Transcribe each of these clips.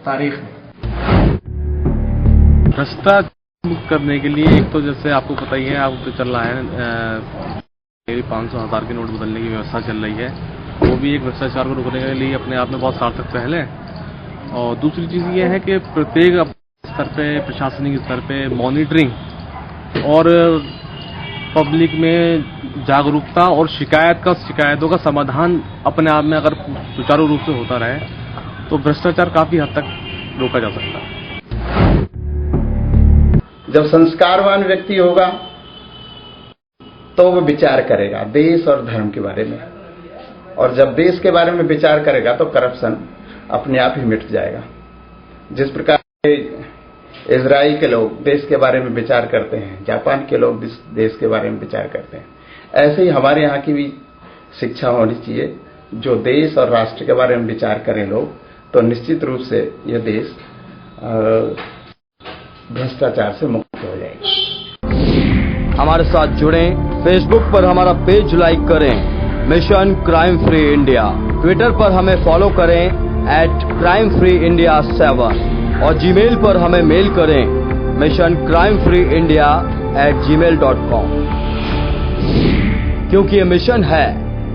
तारीख में। भ्रष्टाचार मुक्त करने के लिए एक तो जैसे आपको पता ही है, आपको चल रहा है 500,000 की नोट बदलने की व्यवस्था चल रही है, वो भी एक भ्रष्टाचार को रोकने के लिए अपने आप में बहुत सार्थक पहल है। और दूसरी चीज ये है कि प्रत्येक स्तर पे, प्रशासनिक स्तर पे मॉनिटरिंग और पब्लिक में जागरूकता और शिकायतों का समाधान अपने आप में अगर सुचारू रूप से होता रहे तो भ्रष्टाचार काफी हद तक रोका जा सकता है। जब संस्कारवान व्यक्ति होगा तो वो विचार करेगा देश और धर्म के बारे में, और जब देश के बारे में विचार करेगा तो करप्शन अपने आप ही मिट जाएगा। जिस प्रकार इजराइल के लोग देश के बारे में विचार करते हैं, जापान के लोग देश के बारे में विचार करते हैं, ऐसे ही हमारे यहाँ की भी शिक्षा होनी चाहिए। जो देश और राष्ट्र के बारे में विचार करें लोग, तो निश्चित रूप से यह देश भ्रष्टाचार से मुक्त हो जाएगा। हमारे साथ जुड़ें, फेसबुक पर हमारा पेज लाइक करें, mission crime free India. Twitter पर हमें फॉलो करें @crimefreeindia7 और जीमेल पर हमें मेल करें missioncrimefreeindia@gmail.com, क्योंकि ये मिशन है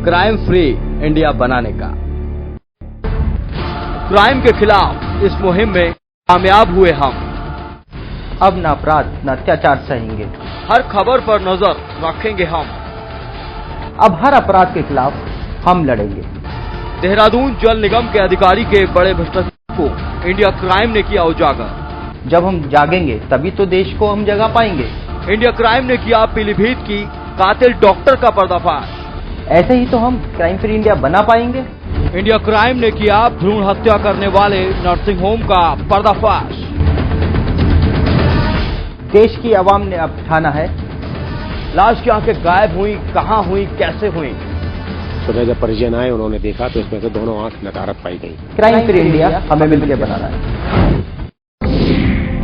क्राइम फ्री इंडिया बनाने का। क्राइम के खिलाफ इस मुहिम में कामयाब हुए हम। अब न अपराध न अत्याचार सहेंगे, हर खबर पर नजर रखेंगे हम। अब हर अपराध के खिलाफ हम लड़ेंगे। देहरादून जल निगम के अधिकारी के बड़े भ्रष्टाचार को इंडिया क्राइम ने किया उजागर। जब हम जागेंगे तभी तो देश को हम जगा पाएंगे। इंडिया क्राइम ने किया पीलीभीत की कातिल डॉक्टर का पर्दाफाश। ऐसे ही तो हम क्राइम फ्री इंडिया बना पाएंगे। इंडिया क्राइम ने किया भ्रूण हत्या करने वाले नर्सिंग होम का पर्दाफाश। देश की आवाम ने अब ठाना है, लाश की आंखें गायब हुई, कहां हुई, कैसे हुई। सुबह जब परिजन आए उन्होंने देखा तो इसमें से दोनों आंख नकारत पाई गई। क्राइम फ्री इंडिया हमें मिलकर बनाना है।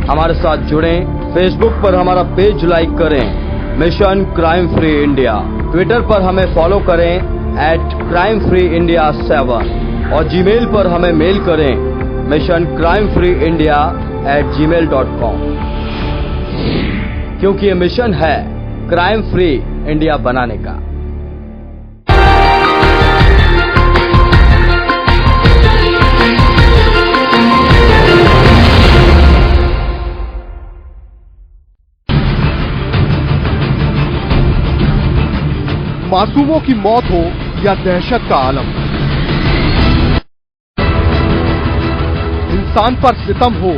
हमारे साथ जुड़ें, फेसबुक पर हमारा पेज लाइक करें mission crime free India. Twitter पर हमें फॉलो करें @crimefreeindia7 और जीमेल पर हमें मेल करें missioncrimefreeindia@gmail.com, क्योंकि ये मिशन है क्राइम फ्री इंडिया बनाने का। मासूमों की मौत हो या दहशत का आलम, इंसान पर सितम हो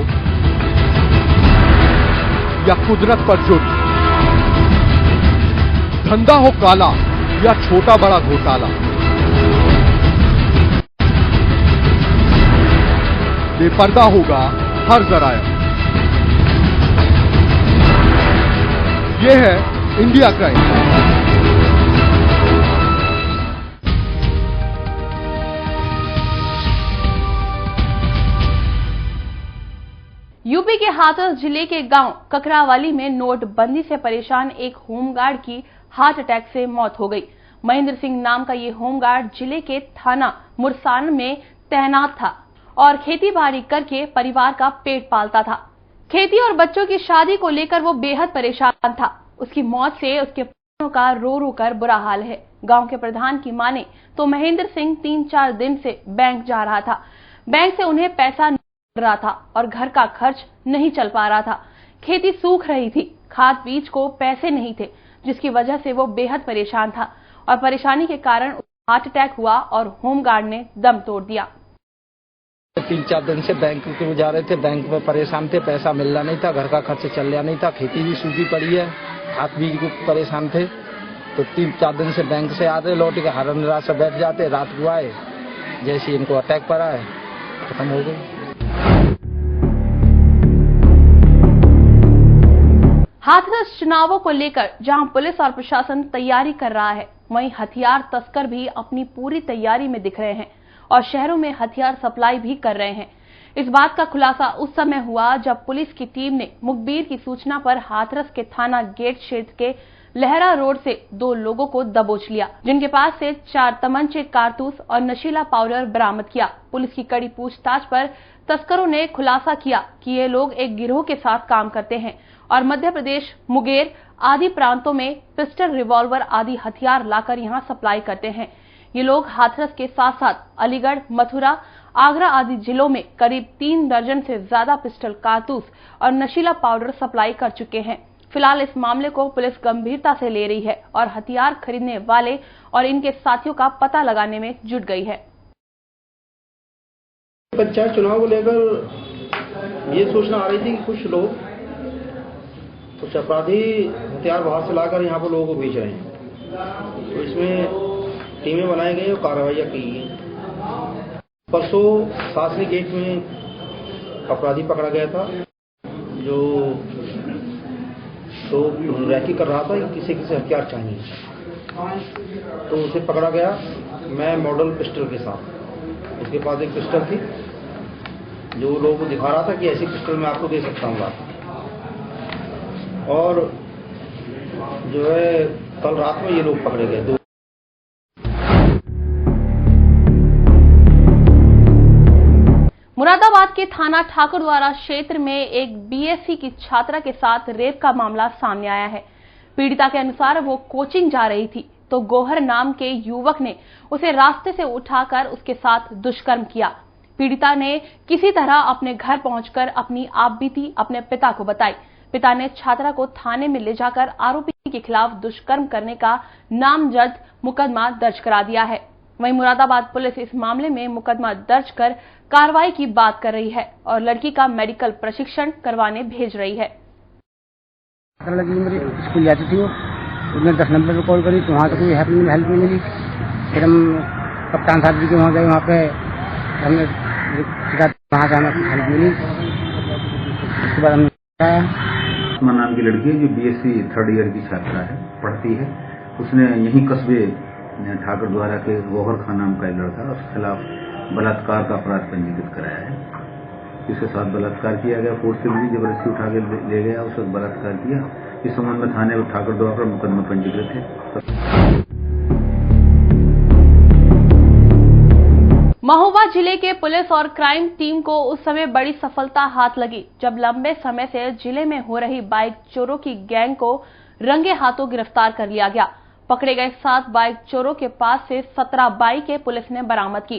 या कुदरत पर जुर्म, धंधा हो काला या छोटा बड़ा घोटाला, बेपर्दा होगा हर जराया। यह है इंडिया क्राइम। यूपी के हाथरस जिले के गांव ककरावाली में नोटबंदी से परेशान एक होमगार्ड की हार्ट अटैक से मौत हो गई। महेंद्र सिंह नाम का ये होमगार्ड जिले के थाना मुरसान में तैनात था और खेती बाड़ी करके परिवार का पेट पालता था। खेती और बच्चों की शादी को लेकर वो बेहद परेशान था। उसकी मौत से उसके परिजनों का रो रो कर बुरा हाल है। गांव के प्रधान की माने तो महेंद्र सिंह 3-4 दिन से बैंक जा रहा था। बैंक से उन्हें पैसा रहा था और घर का खर्च नहीं चल पा रहा था। खेती सूख रही थी, खाद बीज को पैसे नहीं थे, जिसकी वजह से वो बेहद परेशान था और परेशानी के कारण हार्ट अटैक हुआ और होमगार्ड ने दम तोड़ दिया। 3-4 दिन से बैंक को जा रहे थे, बैंक में परेशान थे, पैसा मिल रहा नहीं था, घर का खर्च चल रहा नहीं था, खेती भी सूखी पड़ी है, खाद बीज को परेशान थे। तो 3-4 दिन से बैंक से आते, लौट के हरन रात से बैठ जाते, रात को आए, जैसे इनको अटैक पड़ा है, खत्म हो गई। हाथरस चुनावों को लेकर जहां पुलिस और प्रशासन तैयारी कर रहा है, वहीं हथियार तस्कर भी अपनी पूरी तैयारी में दिख रहे हैं और शहरों में हथियार सप्लाई भी कर रहे हैं। इस बात का खुलासा उस समय हुआ जब पुलिस की टीम ने मुखबिर की सूचना पर हाथरस के थाना गेट क्षेत्र के लहरा रोड से 2 लोगों को दबोच लिया, जिनके पास से 4 तमंचे, कारतूस और नशीला पाउडर बरामद किया। पुलिस की कड़ी पूछताछ पर तस्करों ने खुलासा किया कि ये लोग एक गिरोह के साथ काम करते हैं और मध्य प्रदेश, मुंगेर आदि प्रांतों में पिस्टल, रिवॉल्वर आदि हथियार लाकर यहां सप्लाई करते हैं। ये लोग हाथरस के साथ साथ अलीगढ़, मथुरा, आगरा आदि जिलों में करीब 3 दर्जन से ज्यादा पिस्टल, कारतूस और नशीला पाउडर सप्लाई कर चुके हैं। फिलहाल इस मामले को पुलिस गंभीरता से ले रही है और हथियार खरीदने वाले और इनके साथियों का पता लगाने में जुट गई है। पंचायत चुनाव को लेकर ये सूचना आ रही थी कि कुछ लोग, कुछ अपराधी हथियार बाहर से लाकर यहाँ पर लोगों को बेच रहे हैं, तो इसमें टीमें बनाई गई और कार्रवाइयाँ की गई। परसों शासनिक गेट में अपराधी पकड़ा गया था जो तो रैकी कर रहा था कि किसी किसी हथियार चाहिए, तो उसे पकड़ा गया मैं मॉडल पिस्टल के साथ। उसके पास एक पिस्टल थी जो लोगों को दिखा रहा था कि ऐसी पिस्टल मैं आपको दे सकता हूँ, और जो है कल रात में ये लोग पकड़े गए। मुरादाबाद के थाना ठाकुरद्वारा क्षेत्र में एक बीएससी की छात्रा के साथ रेप का मामला सामने आया है। पीड़िता के अनुसार वो कोचिंग जा रही थी तो गोहर नाम के युवक ने उसे रास्ते से उठाकर उसके साथ दुष्कर्म किया। पीड़िता ने किसी तरह अपने घर पहुंचकर अपनी आपबीती अपने पिता को बताई। पिता ने छात्रा को थाने में ले जाकर आरोपी के खिलाफ दुष्कर्म करने का नामजद मुकदमा दर्ज करा दिया है। वहीं मुरादाबाद पुलिस इस मामले में मुकदमा दर्ज कर कार्रवाई की बात कर रही है और लड़की का मेडिकल प्रशिक्षण करवाने भेज रही है। स्कूल जाती थी, उसने 10 नंबर पर कॉल करी तो वहाँ से कोई हेल्प नहीं मिली। फिर हम कप्तान साहब जी के वहाँ गए, वहाँ पे हमने वहाँ से हमें हेल्प मिली। उसके बाद हमने नाम की लड़की है जो बीएससी 3rd ईयर की छात्रा है, पढ़ती है। उसने यहीं कस्बे ठाकुरद्वारा के गोहर खान नाम का लड़का, उसके खिलाफ बलात्कार का अपराध पंजीकृत कराया है। इसके साथ बलात्कार किया गया, फोर्सफुली जबरदस्ती उठा के ले गया, उसके बलात्कार किया। इस संबंध में थाने में ठाकुरद्वारा पर मुकदमा पंजीकृत है। महोबा जिले के पुलिस और क्राइम टीम को उस समय बड़ी सफलता हाथ लगी जब लंबे समय से जिले में हो रही बाइक चोरों की गैंग को रंगे हाथों गिरफ्तार कर लिया गया। पकड़े गए 7 बाइक चोरों के पास से 17 बाइकें पुलिस ने बरामद की।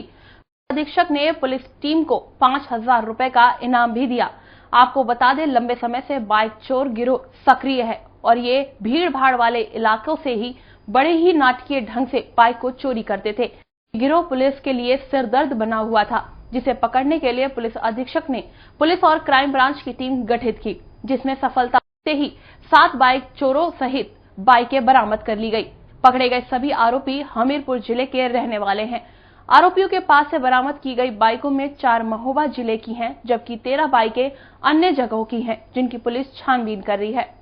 अधीक्षक ने पुलिस टीम को 5,000 रुपए का इनाम भी दिया। आपको बता दें, लंबे समय से बाइक चोर गिरोह सक्रिय है और ये भीड़ भाड़ वाले इलाकों से ही बड़े ही नाटकीय ढंग से बाइक को चोरी करते थे। गिरोह पुलिस के लिए सिरदर्द बना हुआ था, जिसे पकड़ने के लिए पुलिस अधीक्षक ने पुलिस और क्राइम ब्रांच की टीम गठित की, जिसमें सफलता से ही 7 बाइक चोरों सहित बाइकें बरामद कर ली गई। पकड़े गए सभी आरोपी हमीरपुर जिले के रहने वाले हैं। आरोपियों के पास से बरामद की गई बाइकों में 4 महोबा जिले की हैं, जबकि 13 बाइकें अन्य जगहों की हैं, जिनकी पुलिस छानबीन कर रही है।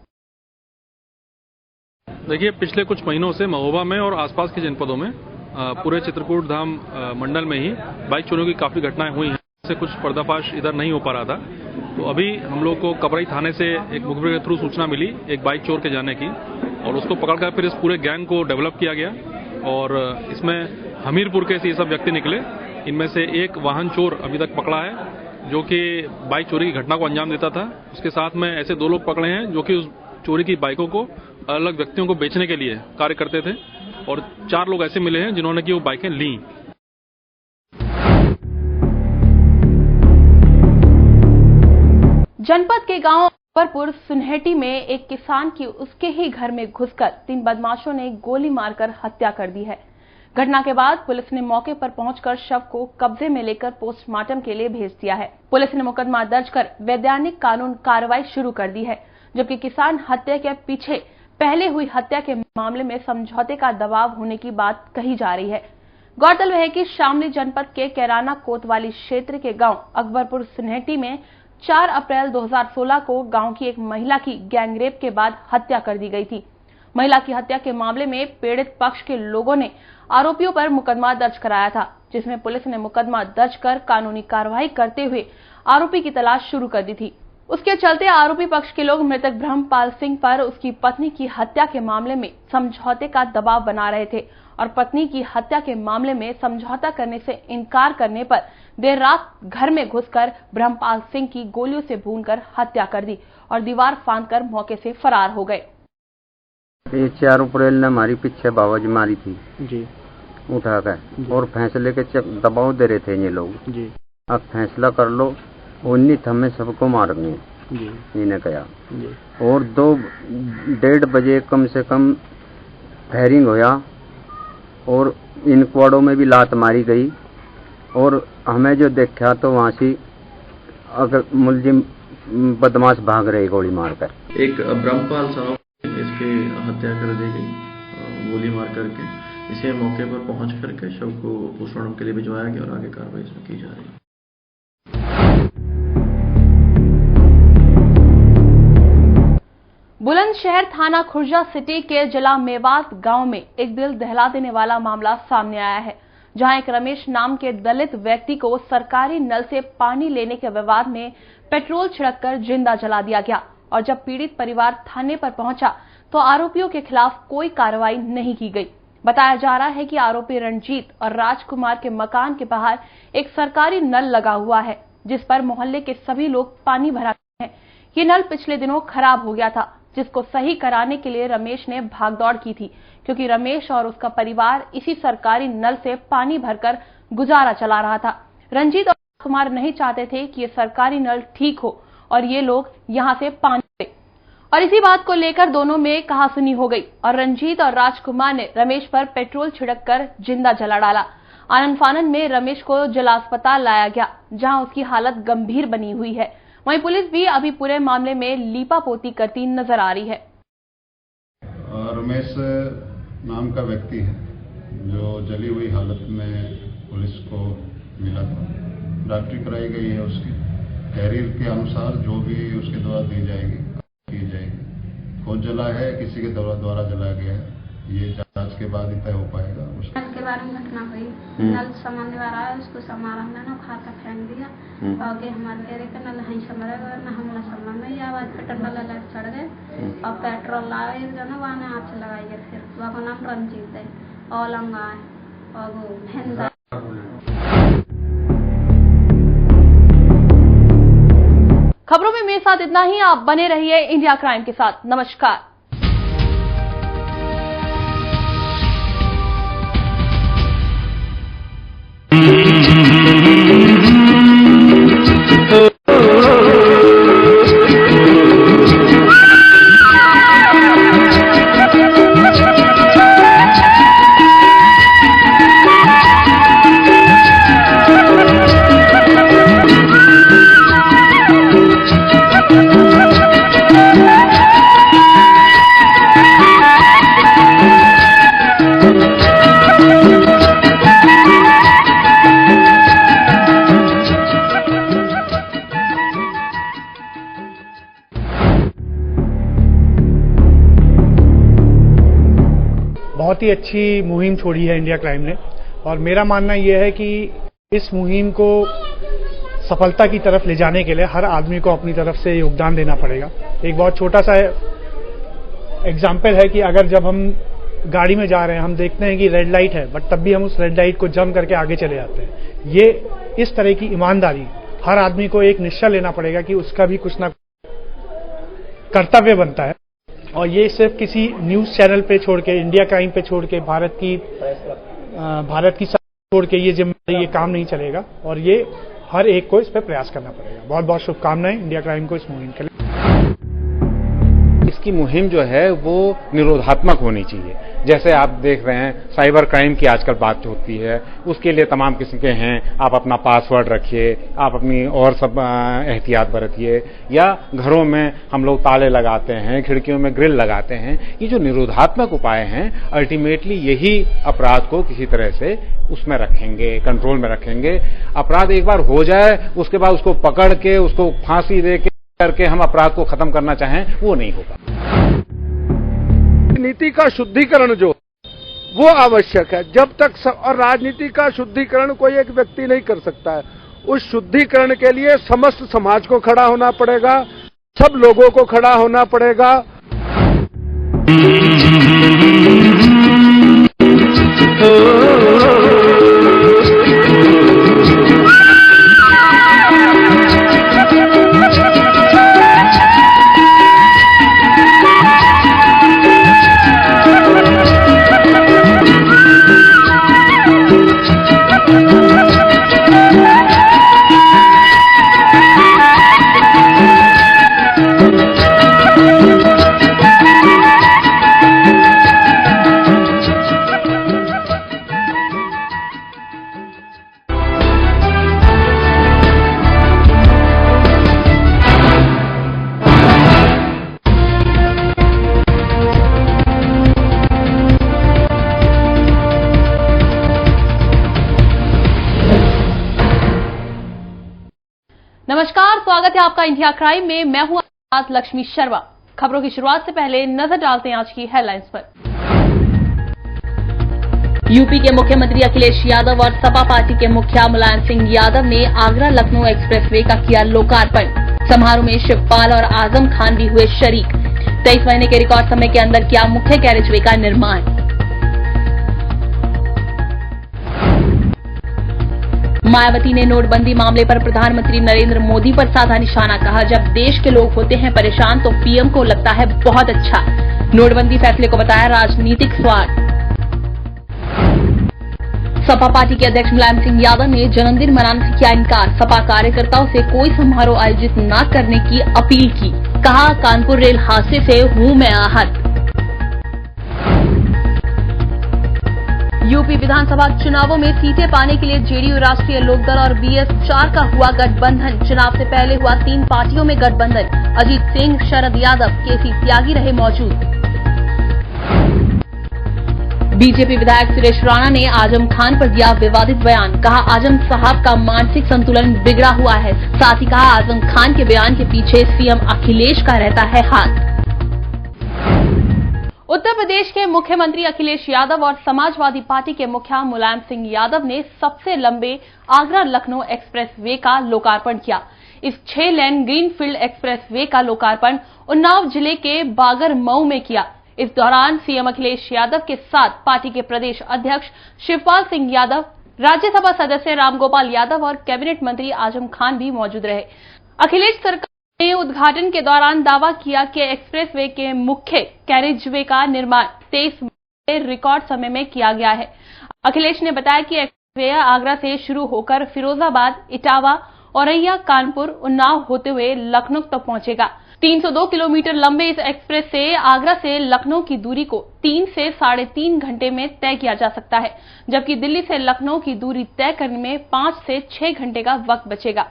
देखिए, पिछले कुछ महीनों से महोबा में और आसपास के जनपदों में पूरे चित्रकूट धाम मंडल में ही बाइक चोरियों की काफी घटनाएं हुई हैं। इससे कुछ पर्दाफाश इधर नहीं हो पा रहा था, तो अभी हम लोग को कबरई थाने से एक मुखबिर के थ्रू सूचना मिली एक बाइक चोर के जाने की, और उसको पकड़कर फिर इस पूरे गैंग को डेवलप किया गया। और इसमें हमीरपुर के ये सब व्यक्ति निकले। इनमें से एक वाहन चोर अभी तक पकड़ा है जो कि बाइक चोरी की घटना को अंजाम देता था। उसके साथ में ऐसे 2 लोग पकड़े हैं जो कि उस चोरी की बाइकों को अलग व्यक्तियों को बेचने के लिए कार्य करते थे, और 4 लोग ऐसे मिले हैं जिन्होंने कि वो बाइकें ली। जनपद के गांव अकबरपुर सुनहेटी में एक किसान की उसके ही घर में घुसकर 3 बदमाशों ने गोली मारकर हत्या कर दी है। घटना के बाद पुलिस ने मौके पर पहुंचकर शव को कब्जे में लेकर पोस्टमार्टम के लिए भेज दिया है। पुलिस ने मुकदमा दर्ज कर वैधानिक कानून कार्रवाई शुरू कर दी है, जबकि किसान हत्या के पीछे पहले हुई हत्या के मामले में समझौते का दबाव होने की बात कही जा रही है। गौरतलब है कि शामली जनपद के कैराना कोतवाली क्षेत्र के गांव अकबरपुर सुनहेटी में 4 अप्रैल 2016 को गांव की एक महिला की गैंगरेप के बाद हत्या कर दी गई थी। महिला की हत्या के मामले में पीड़ित पक्ष के लोगों ने आरोपियों पर मुकदमा दर्ज कराया था, जिसमें पुलिस ने मुकदमा दर्ज कर कानूनी कार्रवाई करते हुए आरोपी की तलाश शुरू कर दी थी। उसके चलते आरोपी पक्ष के लोग मृतक ब्रह्मपाल सिंह पर उसकी पत्नी की हत्या के मामले में समझौते का दबाव बना रहे थे और पत्नी की हत्या के मामले में समझौता करने से इनकार करने पर देर रात घर में घुसकर ब्रह्मपाल सिंह की गोलियों से भूनकर हत्या कर दी और दीवार फांदकर मौके से फरार हो गए। ये 4 अप्रैल ने हमारी पीछे बाबाजी मारी थी जी, उठाकर और फैसले के दबाव दे रहे थे ये लोग जी। अब फैसला कर लो, उन्नीत हमें सबको मारने जी, इन्हें कहा जी। और 2-1:30 बजे कम से कम फायरिंग होया और इन क्वाडों में भी लात मारी गई और हमें जो देखा तो वहां से अगर मुलजिम बदमाश भाग रहे गोली मारकर। एक ब्रह्मपाल साहब इसकी हत्या कर दी गई गोली मार करके। इसे मौके पर पहुंच करके शव को पोस्टमार्टम के लिए भिजवाया गया और आगे कार्रवाई इसमें की जा रही है। बुलंदशहर थाना खुर्जा सिटी के जिला मेवात गांव में एक दिल दहला देने वाला मामला सामने आया है, जहां एक रमेश नाम के दलित व्यक्ति को सरकारी नल से पानी लेने के विवाद में पेट्रोल छिड़ककर जिंदा जला दिया गया और जब पीड़ित परिवार थाने पर पहुंचा तो आरोपियों के खिलाफ कोई कार्रवाई नहीं की गई। बताया जा रहा है कि आरोपी रंजीत और राजकुमार के मकान के बाहर एक सरकारी नल लगा हुआ है, जिस पर मोहल्ले के सभी लोग पानी भरा हैं। ये नल पिछले दिनों खराब हो गया था, जिसको सही कराने के लिए रमेश ने भागदौड़ की थी, क्योंकि रमेश और उसका परिवार इसी सरकारी नल से पानी भरकर गुजारा चला रहा था। रंजीत और राजकुमार नहीं चाहते थे कि ये सरकारी नल ठीक हो और ये लोग यहां से पानी ले, और इसी बात को लेकर दोनों में कहासुनी हो गई और रंजीत और राजकुमार ने रमेश पर पेट्रोल छिड़ककर जिंदा जला डाला। आनन फानन में रमेश को जिला अस्पताल लाया गया, जहां उसकी हालत गंभीर बनी हुई है। वहीं पुलिस भी अभी पूरे मामले में लीपापोती करती नजर आ रही है। रमेश नाम का व्यक्ति है जो जली हुई हालत में पुलिस को मिला था, डॉक्टरी कराई गई है। उसकी तहरीर के अनुसार जो भी उसके द्वारा दी जाएगी की जाएगी। खुद जला है, किसी के द्वारा जला गया है, ये जांच के बाद ही तय हो पाएगा। नल के बारे में घटना हुई, नल सामान्य वाला है, उसको समारा हमने ना खाता फेंक दिया, आगे हमारे घेरे का नल नहीं समरेगा ना हमला समझ में आवाज पेट्रोल लगा चढ़ गए और पेट्रोल लाए जो ना वहाँ ने हाथ से लगाई गए। फिर वहाँ का नाम रंजीत है और लंगा है और वो भेंदा। खबरों में मेरे साथ इतना ही। आप बने रहिए इंडिया क्राइम के साथ। नमस्कार। बहुत ही अच्छी मुहिम छोड़ी है इंडिया क्राइम ने, और मेरा मानना यह है कि इस मुहिम को सफलता की तरफ ले जाने के लिए हर आदमी को अपनी तरफ से योगदान देना पड़ेगा। एक बहुत छोटा सा एग्जाम्पल है कि अगर जब हम गाड़ी में जा रहे हैं, हम देखते हैं कि रेड लाइट है, बट तब भी हम उस रेड लाइट को जम करके आगे चले जाते हैं। ये इस तरह की ईमानदारी हर आदमी को एक निश्चय लेना पड़ेगा कि उसका भी कुछ ना कर्तव्य बनता है, और ये सिर्फ किसी न्यूज चैनल पे छोड़ के, इंडिया क्राइम पे छोड़ के, भारत की छोड़ के ये काम नहीं चलेगा, और ये हर एक को इस पे प्रयास करना पड़ेगा। बहुत बहुत शुभकामनाएं इंडिया क्राइम को इस मुहिम के लिए। इसकी मुहिम जो है वो निरोधात्मक होनी चाहिए। जैसे आप देख रहे हैं साइबर क्राइम की आजकल बात होती है, उसके लिए तमाम किस्म के हैं, आप अपना पासवर्ड रखिए, आप अपनी और सब एहतियात बरतिए, या घरों में हम लोग ताले लगाते हैं, खिड़कियों में ग्रिल लगाते हैं। ये जो निरोधात्मक उपाय हैं अल्टीमेटली यही अपराध को किसी तरह से उसमें रखेंगे, कंट्रोल में रखेंगे। अपराध एक बार हो जाए उसके बाद उसको पकड़ के उसको फांसी दे करके हम अपराध को खत्म करना चाहें वो नहीं होगा। नीति का शुद्धिकरण जो वो आवश्यक है जब तक और राजनीति का शुद्धिकरण कोई एक व्यक्ति नहीं कर सकता है। उस शुद्धिकरण के लिए समस्त समाज को खड़ा होना पड़ेगा, सब लोगों को खड़ा होना पड़ेगा। नमस्कार, स्वागत है आपका इंडिया क्राइम में। मैं हूं लक्ष्मी शर्मा। खबरों की शुरुआत से पहले नजर डालते हैं आज की हेडलाइंस पर। यूपी के मुख्यमंत्री अखिलेश यादव और सपा पार्टी के मुखिया मुलायम सिंह यादव ने आगरा लखनऊ एक्सप्रेसवे का किया लोकार्पण। समारोह में शिवपाल और आजम खान भी हुए शरीक। 23 महीने के रिकॉर्ड समय के अंदर किया मुख्य कैरेजवे का निर्माण। मायावती ने नोटबंदी मामले पर प्रधानमंत्री नरेंद्र मोदी पर साधा निशाना। कहा, जब देश के लोग होते हैं परेशान तो पीएम को लगता है बहुत अच्छा। नोटबंदी फैसले को बताया राजनीतिक स्वार्थ। सपा पार्टी के अध्यक्ष मुलायम सिंह यादव ने जन्मदिन मनाने से किया इनकार। सपा कार्यकर्ताओं से कोई समारोह आयोजित न करने की अपील की। कहा, कानपुर रेल हादसे से हूं मैं आहत। यूपी विधानसभा चुनावों में सीटें पाने के लिए जेडीयू, राष्ट्रीय लोकदल और BS4 का हुआ गठबंधन। चुनाव से पहले हुआ 3 पार्टियों में गठबंधन। अजीत सिंह, शरद यादव, केसी त्यागी रहे मौजूद। बीजेपी विधायक सुरेश राणा ने आजम खान पर दिया विवादित बयान। कहा, आजम साहब का मानसिक संतुलन बिगड़ा हुआ है। साथ ही कहा, आजम खान के बयान के पीछे सीएम अखिलेश का रहता है हाथ। उत्तर प्रदेश के मुख्यमंत्री अखिलेश यादव और समाजवादी पार्टी के मुखिया मुलायम सिंह यादव ने सबसे लंबे आगरा लखनऊ एक्सप्रेसवे का लोकार्पण किया। इस 6 लेन ग्रीनफील्ड एक्सप्रेसवे का लोकार्पण उन्नाव जिले के बागरमऊ में किया। इस दौरान सीएम अखिलेश यादव के साथ पार्टी के प्रदेश अध्यक्ष शिवपाल सिंह यादव, राज्यसभा सदस्य रामगोपाल यादव और कैबिनेट मंत्री आजम खान भी मौजूद रहे। अखिलेश सरकार ने उद्घाटन के दौरान दावा किया कि एक्सप्रेसवे के मुख्य कैरेजवे का निर्माण 23 रिकॉर्ड समय में किया गया है। अखिलेश ने बताया कि एक्सप्रेसवे आगरा से शुरू होकर फिरोजाबाद, इटावा, औरैया, कानपुर, उन्नाव होते हुए लखनऊ तक पहुंचेगा। 302 किलोमीटर लंबे इस एक्सप्रेस से आगरा से लखनऊ की दूरी को 3 से 3.5 घंटे में तय किया जा सकता है, जबकि दिल्ली से लखनऊ की दूरी तय करने में 5 से 6 घंटे का वक्त बचेगा।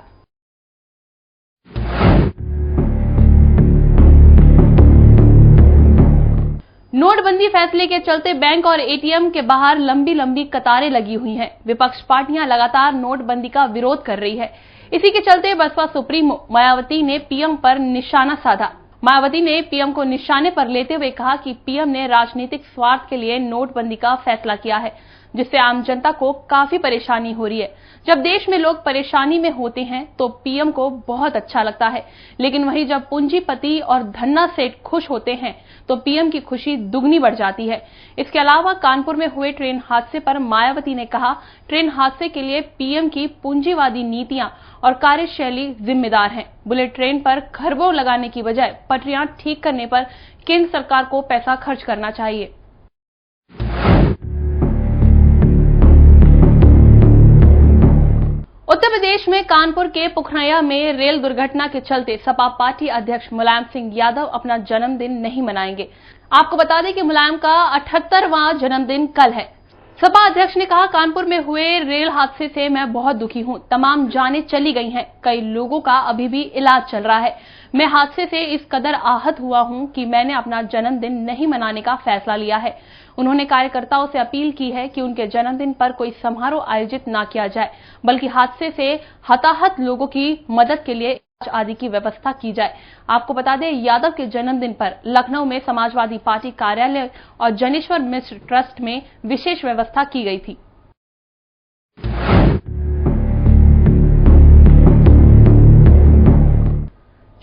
नोटबंदी फैसले के चलते बैंक और एटीएम के बाहर लंबी लंबी कतारें लगी हुई हैं। विपक्ष पार्टियां लगातार नोटबंदी का विरोध कर रही है। इसी के चलते बसपा सुप्रीमो मायावती ने पीएम पर निशाना साधा। मायावती ने पीएम को निशाने पर लेते हुए कहा कि पीएम ने राजनीतिक स्वार्थ के लिए नोटबंदी का फैसला किया है, जिससे आम जनता को काफी परेशानी हो रही है। जब देश में लोग परेशानी में होते हैं तो पीएम को बहुत अच्छा लगता है, लेकिन वहीं जब पूंजीपति और धन्ना सेठ खुश होते हैं तो पीएम की खुशी दुगनी बढ़ जाती है। इसके अलावा कानपुर में हुए ट्रेन हादसे पर मायावती ने कहा, ट्रेन हादसे के लिए पीएम की पूंजीवादी नीतियां और कार्यशैली जिम्मेदार हैं। बुलेट ट्रेन पर खरबों लगाने की बजाय पटरियां ठीक करने पर केंद्र सरकार को पैसा खर्च करना चाहिए। उत्तर प्रदेश में कानपुर के पुखरैया में रेल दुर्घटना के चलते सपा पार्टी अध्यक्ष मुलायम सिंह यादव अपना जन्मदिन नहीं मनाएंगे। आपको बता दें कि मुलायम का 78वां जन्मदिन कल है। सपा अध्यक्ष ने कहा, कानपुर में हुए रेल हादसे से मैं बहुत दुखी हूं। तमाम जानें चली गई हैं, कई लोगों का अभी भी इलाज चल रहा है। मैं हादसे से इस कदर आहत हुआ हूं कि मैंने अपना जन्मदिन नहीं मनाने का फैसला लिया है। उन्होंने कार्यकर्ताओं से अपील की है कि उनके जन्मदिन पर कोई समारोह आयोजित न किया जाए, बल्कि हादसे से हताहत लोगों की मदद के लिए आदि की व्यवस्था की जाए। आपको बता दें, यादव के जन्मदिन पर लखनऊ में समाजवादी पार्टी कार्यालय और जनेश्वर मिश्र ट्रस्ट में विशेष व्यवस्था की गई थी।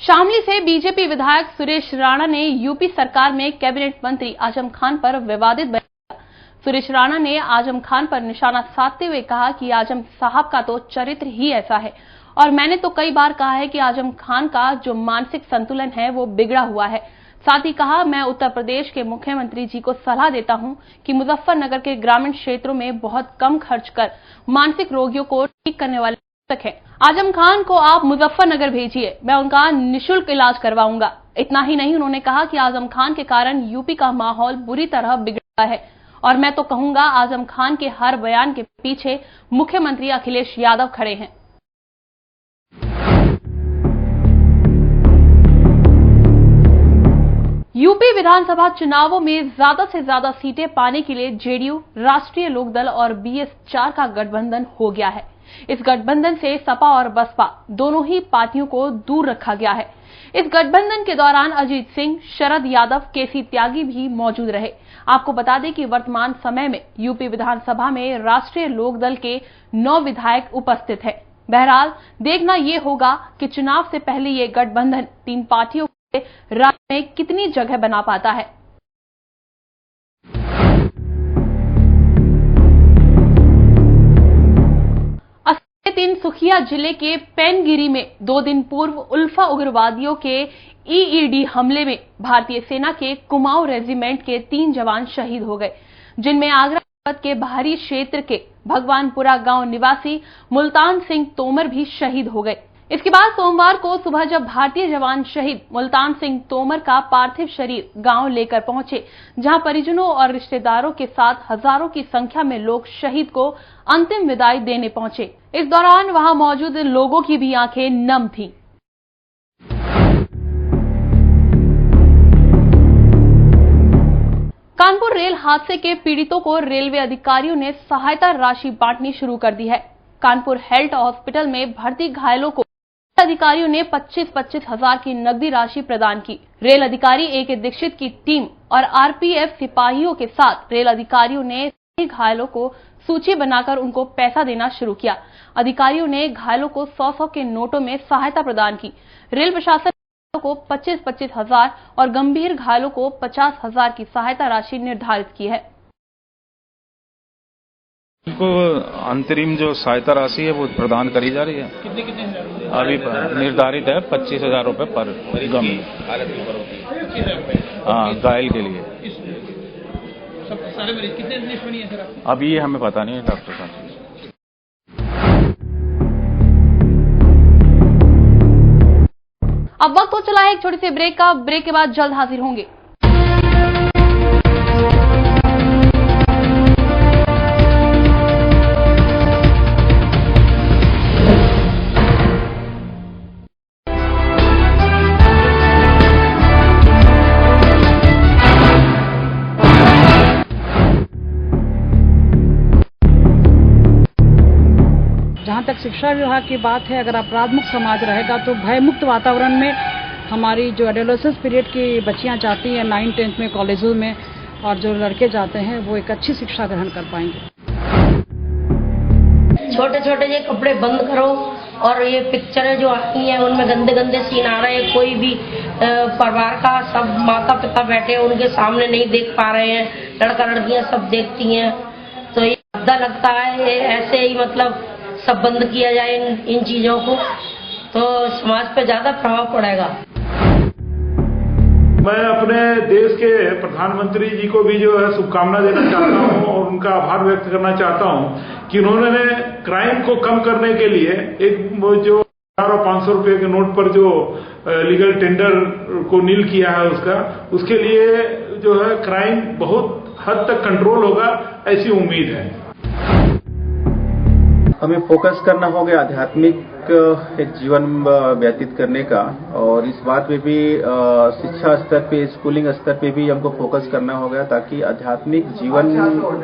शामली से बीजेपी विधायक सुरेश राणा ने यूपी सरकार में कैबिनेट मंत्री आजम खान पर विवादित बयान दिया। सुरेश राणा ने आजम खान पर निशाना साधते हुए कहा कि आजम साहब का तो चरित्र ही ऐसा है और मैंने तो कई बार कहा है कि आजम खान का जो मानसिक संतुलन है वो बिगड़ा हुआ है। साथ ही कहा, मैं उत्तर प्रदेश के मुख्यमंत्री जी को सलाह देता हूं कि मुजफ्फरनगर के ग्रामीण क्षेत्रों में बहुत कम खर्च कर मानसिक रोगियों को ठीक करने वाले चिकित्सक हैं। आजम खान को आप मुजफ्फरनगर भेजिए, मैं उनका निःशुल्क इलाज करवाऊंगा। इतना ही नहीं, उन्होंने कहा कि आजम खान के कारण यूपी का माहौल बुरी तरह बिगड़ा है और मैं तो कहूंगा आजम खान के हर बयान के पीछे मुख्यमंत्री अखिलेश यादव खड़े हैं। यूपी विधानसभा चुनावों में ज्यादा से ज्यादा सीटें पाने के लिए जेडीयू, राष्ट्रीय लोकदल और BS4 का गठबंधन हो गया है। इस गठबंधन से सपा और बसपा दोनों ही पार्टियों को दूर रखा गया है। इस गठबंधन के दौरान अजीत सिंह, शरद यादव, केसी त्यागी भी मौजूद रहे। आपको बता दें कि वर्तमान समय में यूपी विधानसभा में राष्ट्रीय लोकदल के 9 विधायक उपस्थित हैं। बहरहाल देखना यह होगा कि चुनाव से पहले ये गठबंधन 3 पार्टियों राज्य में कितनी जगह बना पाता है। दिन सुखिया जिले के पैनगिरी में 2 दिन पूर्व उल्फा उग्रवादियों के ईईडी हमले में भारतीय सेना के कुमाऊं रेजिमेंट के 3 जवान शहीद हो गए, जिनमें आगरा जनपद के बाहरी क्षेत्र के भगवानपुरा गांव निवासी मुल्तान सिंह तोमर भी शहीद हो गए। इसके बाद सोमवार को सुबह जब भारतीय जवान शहीद मुल्तान सिंह तोमर का पार्थिव शरीर गांव लेकर पहुंचे, जहां परिजनों और रिश्तेदारों के साथ हजारों की संख्या में लोग शहीद को अंतिम विदाई देने पहुंचे। इस दौरान वहां मौजूद लोगों की भी आंखें नम थीं। कानपुर रेल हादसे के पीड़ितों को रेलवे अधिकारियों ने सहायता राशि बांटनी शुरू कर दी है। कानपुर हेल्थ हॉस्पिटल में भर्ती घायलों को अधिकारियों ने 25-25 हजार की नकदी राशि प्रदान की। रेल अधिकारी A.K. दीक्षित की टीम और RPF सिपाहियों के साथ रेल अधिकारियों ने सभी घायलों को सूची बनाकर उनको पैसा देना शुरू किया। अधिकारियों ने घायलों को 100-100 के नोटों में सहायता प्रदान की। रेल प्रशासन को 25-25 हजार और गंभीर घायलों को 50 हजार की सहायता राशि निर्धारित की है। को अंतरिम जो सहायता राशि है वो प्रदान करी जा रही है। कितने अभी निर्धारित है 25,000 रुपए पर गंभीर, हाँ, घायल के लिए। सब सारे मरीज कितने लिस्ट बनी है सर? अभी ये हमें पता नहीं है डॉक्टर साहब। अब वक्त हो चला है एक छोटी सी ब्रेक का। ब्रेक के बाद जल्द हाजिर होंगे। जहाँ तक शिक्षा विभाग की बात है, अगर अपराध मुक्त समाज रहेगा तो भयमुक्त वातावरण में हमारी जो एडोलेसेंस पीरियड की बच्चियाँ चाहती हैं 9th-10th में कॉलेजों में, और जो लड़के जाते हैं वो एक अच्छी शिक्षा ग्रहण कर पाएंगे। छोटे छोटे ये कपड़े बंद करो, और ये पिक्चरें जो आती हैं उनमें गंदे गंदे सीन आ रहे हैं। कोई भी परिवार का सब माता पिता बैठे हैं, उनके सामने नहीं देख पा रहे हैं, लड़का लड़कियां सब देखती हैं, तो ये मुद्दा लगता है। ऐसे ही मतलब सब बंद किया जाए इन चीजों को, तो समाज पे ज्यादा प्रभाव पड़ेगा। मैं अपने देश के प्रधानमंत्री जी को भी जो है शुभकामना देना चाहता हूं और उनका आभार व्यक्त करना चाहता हूं कि उन्होंने क्राइम को कम करने के लिए एक जो 500 रुपए के नोट पर जो लीगल टेंडर को नील किया है, उसके लिए जो है क्राइम बहुत हद तक कंट्रोल होगा, ऐसी उम्मीद है। हमें फोकस करना होगा आध्यात्मिक एक जीवन व्यतीत करने का, और इस बात पे भी शिक्षा स्तर पे, स्कूलिंग स्तर पे भी हमको फोकस करना होगा, ताकि आध्यात्मिक जीवन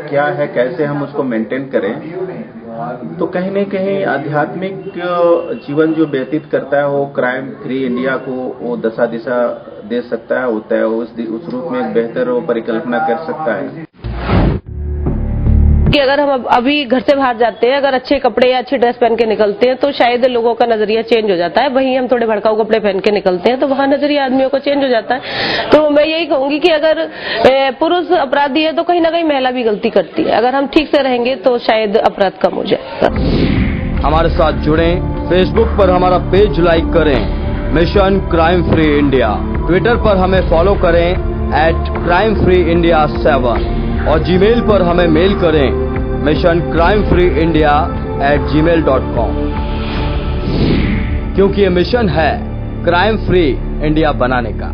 क्या है, कैसे हम उसको मेंटेन करें। तो कहीं न कहीं आध्यात्मिक जीवन जो व्यतीत करता है वो क्राइम फ्री इंडिया को वो दशा दिशा दे सकता है, होता है, उस रूप में एक बेहतर परिकल्पना कर सकता है। कि अगर हम अभी घर से बाहर जाते हैं, अगर अच्छे कपड़े या अच्छी ड्रेस पहन के निकलते हैं तो शायद लोगों का नजरिया चेंज हो जाता है। वहीं हम थोड़े भड़काऊ कपड़े पहन के निकलते हैं तो वहाँ नजरिया आदमियों को चेंज हो जाता है। तो मैं यही कहूंगी कि अगर पुरुष अपराधी है तो कहीं ना कहीं महिला भी गलती करती है। अगर हम ठीक से रहेंगे तो शायद अपराध कम हो जाएगा। हमारे साथ जुड़ें, फेसबुक पर हमारा पेज लाइक करें, mission crime free India. Twitter पर हमें फॉलो करें @crimefreeindia7 और जीमेल पर हमें मेल करें missioncrimefreeindia@gmail.com, क्योंकि ये मिशन है क्राइम फ्री इंडिया बनाने का।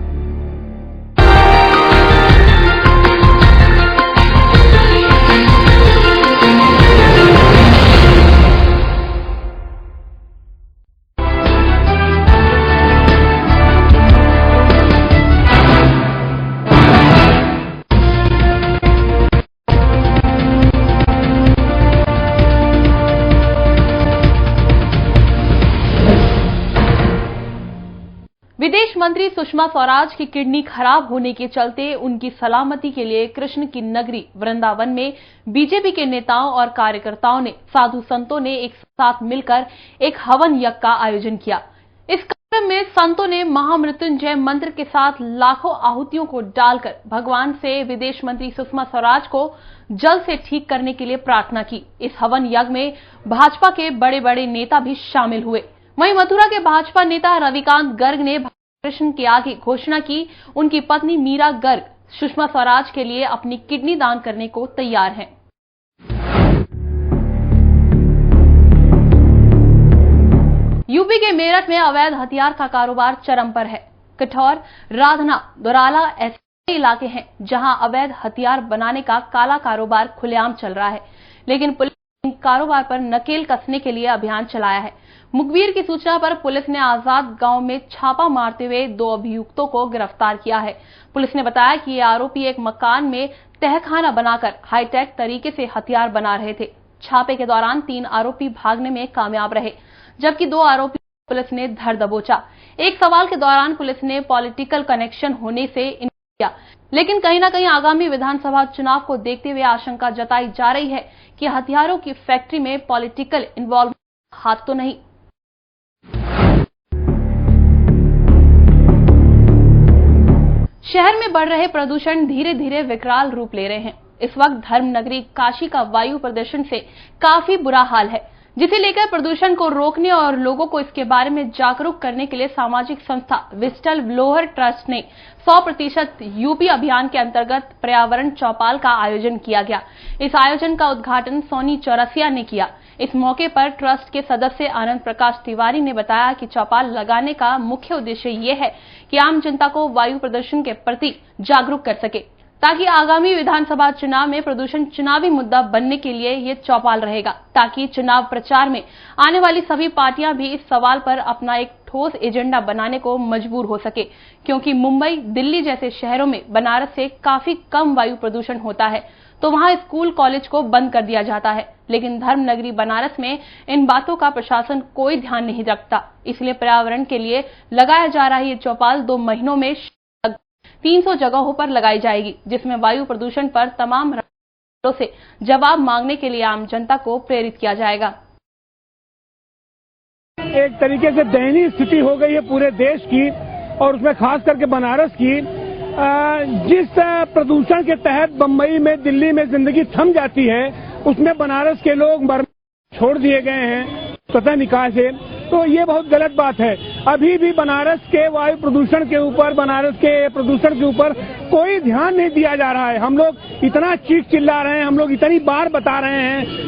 विदेश मंत्री सुषमा स्वराज की किडनी खराब होने के चलते उनकी सलामती के लिए कृष्ण की नगरी वृंदावन में बीजेपी के नेताओं और कार्यकर्ताओं ने, साधु संतों ने एक साथ मिलकर एक हवन यज्ञ का आयोजन किया। इस कार्यक्रम में संतों ने महामृत्युंजय मंत्र के साथ लाखों आहुतियों को डालकर भगवान से विदेश मंत्री सुषमा स्वराज को जल्द से ठीक करने के लिए प्रार्थना की। इस हवन यज्ञ में भाजपा के बड़े बड़े नेता भी शामिल हुए। वहीं मथुरा के भाजपा नेता रविकांत गर्ग ने कृष्ण के आगे घोषणा की उनकी पत्नी मीरा गर्ग सुषमा स्वराज के लिए अपनी किडनी दान करने को तैयार हैं। यूपी के मेरठ में अवैध हथियार का कारोबार चरम पर है। कठौर, राधना, दोराला ऐसे इलाके हैं जहां अवैध हथियार बनाने का काला कारोबार खुलेआम चल रहा है, लेकिन पुलिस ने कारोबार पर नकेल कसने के लिए अभियान चलाया है। मुखबिर की सूचना पर पुलिस ने आजाद गांव में छापा मारते हुए 2 अभियुक्तों को गिरफ्तार किया है। पुलिस ने बताया कि ये आरोपी एक मकान में तहखाना बनाकर हाईटेक तरीके से हथियार बना रहे थे। छापे के दौरान 3 आरोपी भागने में कामयाब रहे, जबकि 2 आरोपी पुलिस ने धर दबोचा। एक सवाल के दौरान पुलिस ने पॉलिटिकल कनेक्शन होने से इनकार किया, लेकिन कहीं ना कहीं आगामी विधानसभा चुनाव को देखते हुए आशंका जताई जा रही है कि हथियारों की फैक्ट्री में पॉलिटिकल इन्वॉल्वमेंट हाथ तो नहीं। शहर में बढ़ रहे प्रदूषण धीरे धीरे विकराल रूप ले रहे हैं। इस वक्त धर्म नगरी काशी का वायु प्रदूषण से काफी बुरा हाल है, जिसे लेकर प्रदूषण को रोकने और लोगों को इसके बारे में जागरूक करने के लिए सामाजिक संस्था विस्टल ब्लोअर ट्रस्ट ने 100% यूपी अभियान के अंतर्गत पर्यावरण चौपाल का आयोजन किया गया। इस आयोजन का उद्घाटन सोनी चौरसिया ने किया। इस मौके पर ट्रस्ट के सदस्य आनंद प्रकाश तिवारी ने बताया कि चौपाल लगाने का मुख्य उद्देश्य ये है कि आम जनता को वायु प्रदूषण के प्रति जागरूक कर सके, ताकि आगामी विधानसभा चुनाव में प्रदूषण चुनावी मुद्दा बनने के लिए ये चौपाल रहेगा, ताकि चुनाव प्रचार में आने वाली सभी पार्टियां भी इस सवाल पर अपना एक ठोस एजेंडा बनाने को मजबूर हो सके, क्योंकि मुंबई, दिल्ली जैसे शहरों में बनारस से काफी कम वायु प्रदूषण होता है, तो वहां स्कूल कॉलेज को बंद कर दिया जाता है, लेकिन धर्म नगरी बनारस में इन बातों का प्रशासन कोई ध्यान नहीं रखता। इसलिए पर्यावरण के लिए लगाया जा रहा ये चौपाल 2 महीनों में 300 जगहों पर लगाई जाएगी, जिसमें वायु प्रदूषण पर तमाम राज्यों से जवाब मांगने के लिए आम जनता को प्रेरित किया जाएगा। एक तरीके से दयनीय स्थिति हो गई है पूरे देश की, और उसमें खास करके बनारस की। जिस प्रदूषण के तहत बम्बई में, दिल्ली में जिंदगी थम जाती है, उसमें बनारस के लोग छोड़ दिए गए हैं सतह निकाय से। तो ये बहुत गलत बात है। अभी भी बनारस के वायु प्रदूषण के ऊपर, बनारस के प्रदूषण के ऊपर कोई ध्यान नहीं दिया जा रहा है। हम लोग इतना चीख चिल्ला रहे हैं, हम लोग इतनी बार बता रहे हैं।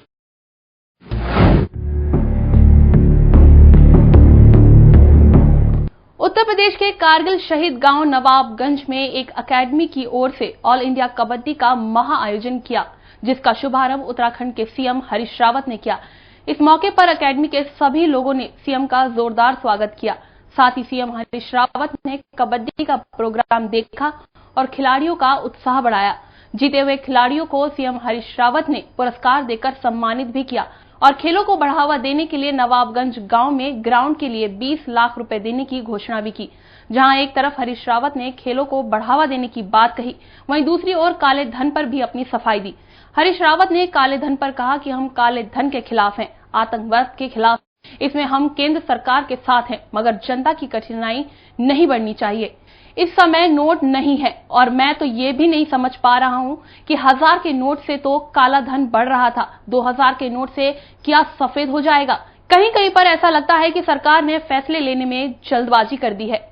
उत्तर प्रदेश के कारगिल शहीद गांव नवाबगंज में एक अकेडमी की ओर से ऑल इंडिया कबड्डी का महा आयोजन किया, जिसका शुभारंभ उत्तराखंड के सीएम हरीश रावत ने किया। इस मौके पर अकेडमी के सभी लोगों ने सीएम का जोरदार स्वागत किया। साथ ही सीएम हरीश रावत ने कबड्डी का प्रोग्राम देखा और खिलाड़ियों का उत्साह बढ़ाया। जीते हुए खिलाड़ियों को सीएम हरीश रावत ने पुरस्कार देकर सम्मानित भी किया और खेलों को बढ़ावा देने के लिए नवाबगंज गांव में ग्राउंड के लिए 20 लाख रुपए देने की घोषणा भी की। जहां एक तरफ हरीश रावत ने खेलों को बढ़ावा देने की बात कही, वहीं दूसरी ओर काले धन पर भी अपनी सफाई दी। हरीश रावत ने काले धन पर कहा कि हम काले धन के खिलाफ हैं, आतंकवाद के खिलाफ, इसमें हम केंद्र सरकार के साथ हैं, मगर जनता की कठिनाई नहीं बढ़नी चाहिए। इस समय नोट नहीं है और मैं तो ये भी नहीं समझ पा रहा हूं कि 1000 के नोट से तो काला धन बढ़ रहा था, 2000 के नोट से क्या सफेद हो जाएगा। कहीं कहीं पर ऐसा लगता है कि सरकार ने फैसले लेने में जल्दबाजी कर दी है।